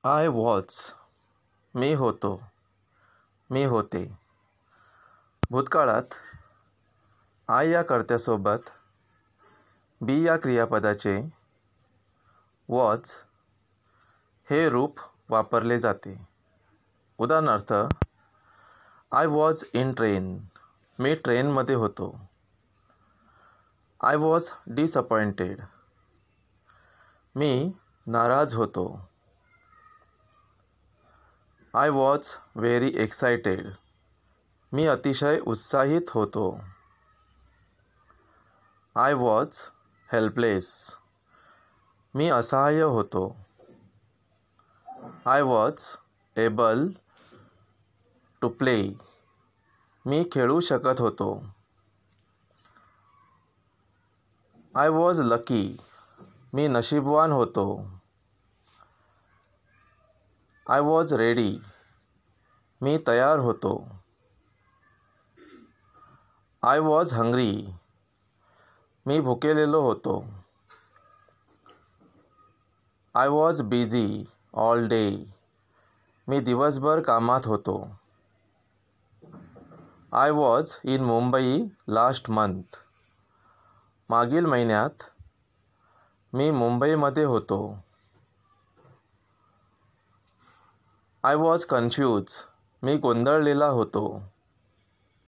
I was me होतो, मी होते. भूतकाळात आय या कर्त्यासोबत बी या क्रियापदाचे वॉज हे रूप वापरले जाते. उदाहरणार्थ, आय वॉज इन ट्रेन, मी ट्रेनमध्ये होतो. आय वॉज डिसअपॉइंटेड, मी नाराज होतो. आय वॉज व्हेरी एक्सायटेड, मी अतिशय उत्साहित होतो. आय वॉज हेल्पलेस, मी असहाय्य होतो. I was able to play, मी खेळू शकत होतो. आय वॉज लकी, मी नशीबवान होतो. आय वॉज रेडी, मी तयार होतो. आय वॉज हंग्री, मी भुकेलेलो होतो. I was busy all day, मी दिवसभर कामात होतो. I was in Mumbai last month, मागील महिन्यात मी मुंबईमध्ये होतो. आय वॉज कन्फ्यूज, मी गोंधळलेला होतो.